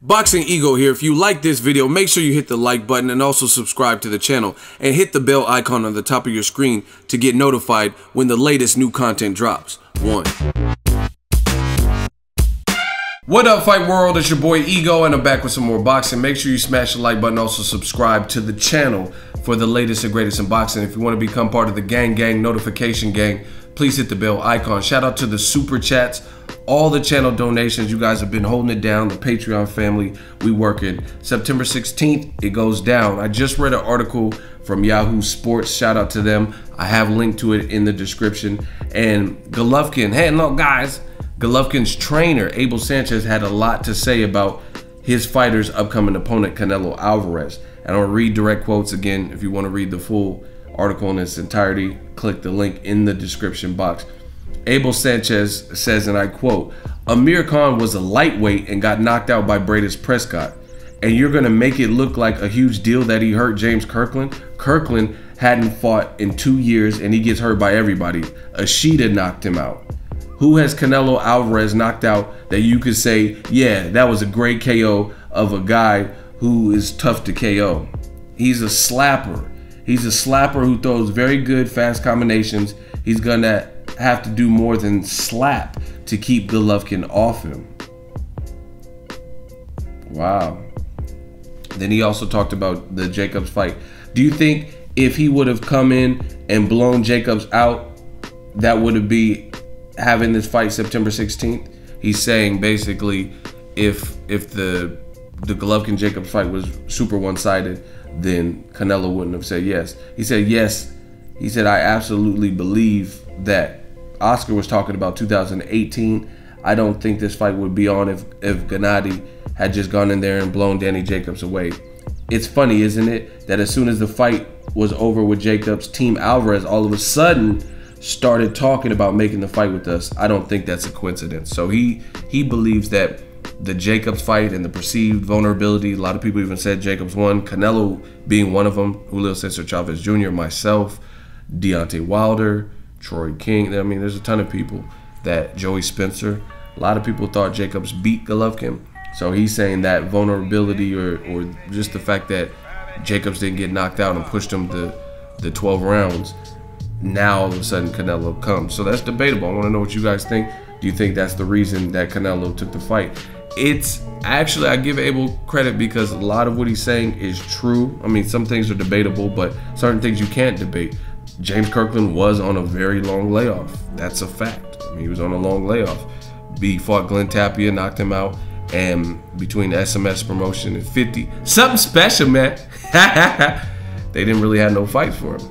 Boxingego here. If you like this video, make sure you hit the like button and also subscribe to the channel and hit the bell icon on the top of your screen to get notified when the latest new content drops. What up, fight world? It's your boy Ego and I'm back with some more boxing. Make sure you smash the like button, also subscribe to the channel for the latest and greatest in boxing. If you want to become part of the gang notification gang, please hit the bell icon. Shout out to the super chats, all the channel donations. You guys have been holding it down. The Patreon family, we working. September 16th, it goes down. I just read an article from Yahoo Sports. Shout out to them. I have linked to it in the description. And Golovkin, hey, look guys, Golovkin's trainer, Abel Sanchez, had a lot to say about his fighter's upcoming opponent, Canelo Alvarez. And I'll read direct quotes again. If you want to read the full article in its entirety, click the link in the description box. Abel Sanchez says, and I quote, "Amir Khan was a lightweight and got knocked out by Bradis Prescott. And you're going to make it look like a huge deal that he hurt James Kirkland? Kirkland hadn't fought in 2 years and he gets hurt by everybody. Ishida knocked him out. Who has Canelo Alvarez knocked out that you could say, yeah, that was a great KO of a guy who is tough to KO? He's a slapper. He's a slapper who throws very good fast combinations. He's gonna have to do more than slap to keep Golovkin off him." Wow. Then he also talked about the Jacobs fight. Do you think if he would have come in and blown Jacobs out, that would have been having this fight September 16th? He's saying basically if the Golovkin Jacobs fight was super one-sided, then Canelo wouldn't have said yes. He said yes. He said, "I absolutely believe that." Oscar was talking about 2018. I don't think this fight would be on if Gennady had just gone in there and blown Danny Jacobs away. It's funny, isn't it, that as soon as the fight was over with Jacobs, Team Alvarez all of a sudden started talking about making the fight with us. I don't think that's a coincidence. So he believes that the Jacobs fight and the perceived vulnerability, a lot of people even said Jacobs won, Canelo being one of them, Julio Cesar Chavez Jr., myself, Deontay Wilder, Troy King. I mean, there's a ton of people that, Joey Spencer, a lot of people thought Jacobs beat Golovkin. So he's saying that vulnerability or just the fact that Jacobs didn't get knocked out and pushed him the 12 rounds, now all of a sudden Canelo comes. So that's debatable. I want to know what you guys think. Do you think that's the reason that Canelo took the fight? It's actually, I give Abel credit because a lot of what he's saying is true. I mean, some things are debatable, but certain things you can't debate. James Kirkland was on a very long layoff. That's a fact. I mean, he was on a long layoff. He fought Glenn Tapia, knocked him out, and between the SMS promotion and 50, something special, man. They didn't really have no fights for him.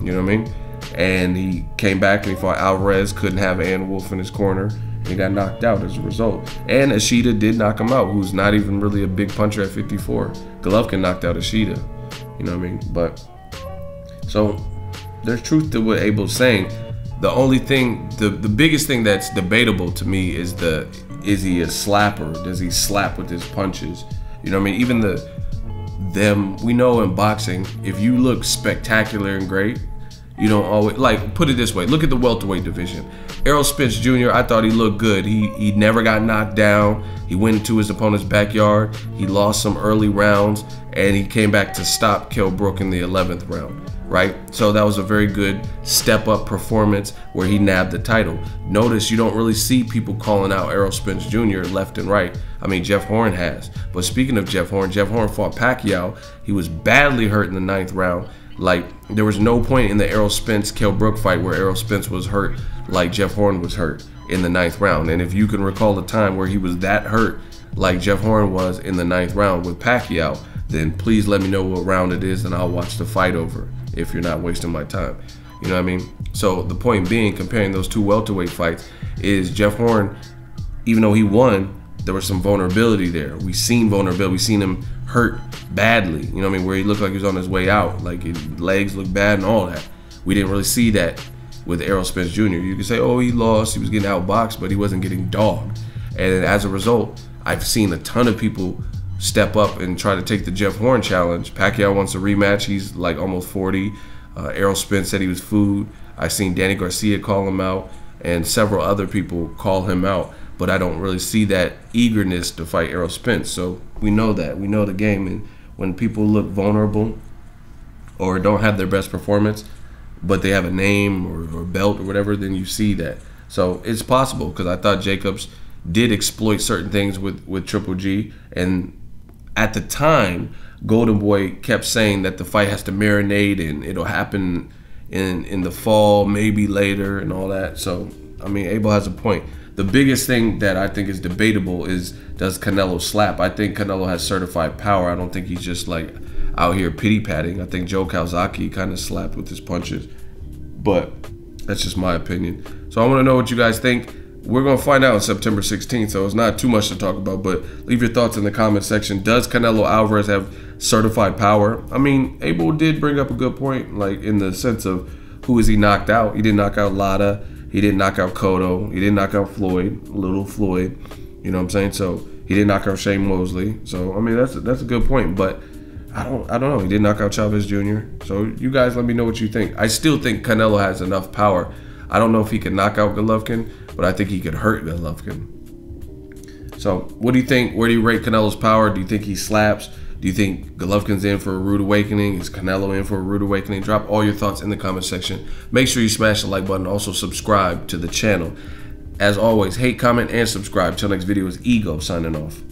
You know what I mean? And he came back and he fought Alvarez, couldn't have Ann Wolf in his corner. He got knocked out as a result. And Ishida did knock him out, who's not even really a big puncher at 54. Golovkin knocked out Ishida. You know what I mean? But, so, there's truth to what Abel's saying. The only thing, the biggest thing that's debatable to me is is he a slapper? Does he slap with his punches? You know what I mean? Even we know in boxing, if you look spectacular and great, you don't always, like, put it this way, look at the welterweight division. Errol Spence Jr., I thought he looked good. He never got knocked down. He went into his opponent's backyard. He lost some early rounds, and he came back to stop Kell Brook in the 11th round, right? So that was a very good step-up performance where he nabbed the title. Notice you don't really see people calling out Errol Spence Jr. left and right. I mean, Jeff Horn has. But speaking of Jeff Horn fought Pacquiao. He was badly hurt in the 9th round. Like, there was no point in the Errol Spence-Kell Brook fight where Errol Spence was hurt like Jeff Horn was hurt in the 9th round. And if you can recall a time where he was that hurt like Jeff Horn was in the 9th round with Pacquiao, then please let me know what round it is and I'll watch the fight over if you're not wasting my time. You know what I mean? So the point being, comparing those two welterweight fights, is Jeff Horn, even though he won, there was some vulnerability there. We seen vulnerability. We seen him hurt badly. You know what I mean? Where he looked like he was on his way out. Like his legs looked bad and all that. We didn't really see that with Errol Spence Jr. You could say, oh, he lost. He was getting outboxed, but he wasn't getting dogged. And as a result, I've seen a ton of people step up and try to take the Jeff Horn challenge. Pacquiao wants a rematch. He's like almost 40. Errol Spence said he was food. I've seen Danny Garcia call him out and several other people call him out. but I don't really see that eagerness to fight Errol Spence. So we know that. We know the game. And when people look vulnerable or don't have their best performance, but they have a name or belt or whatever, then you see that. So it's possible, because I thought Jacobs did exploit certain things with Triple G. And at the time, Golden Boy kept saying that the fight has to marinate and it'll happen in the fall, maybe later, and all that. So, I mean, Abel has a point. The biggest thing that I think is debatable is, does Canelo slap? I think Canelo has certified power. I don't think he's just like out here pity-patting. I think Joe Calzaghe kind of slapped with his punches. But that's just my opinion. So I want to know what you guys think. We're going to find out on September 16th, so it's not too much to talk about, but leave your thoughts in the comment section. Does Canelo Alvarez have certified power? I mean, Abel did bring up a good point, like in the sense of who is he knocked out. He didn't knock out Lada. He didn't knock out Cotto. He didn't knock out Floyd, little Floyd. You know what I'm saying? So he didn't knock out Shane Mosley. So, I mean, that's a good point, but I don't know. He did knock out Chavez Jr. So you guys let me know what you think. I still think Canelo has enough power. I don't know if he could knock out Golovkin, but I think he could hurt Golovkin. So what do you think? Where do you rate Canelo's power? Do you think he slaps? Do you think Golovkin's in for a rude awakening? Is Canelo in for a rude awakening? Drop all your thoughts in the comment section. Make sure you smash the like button. Also subscribe to the channel. As always, hate, comment, and subscribe. Till next video is Ego signing off.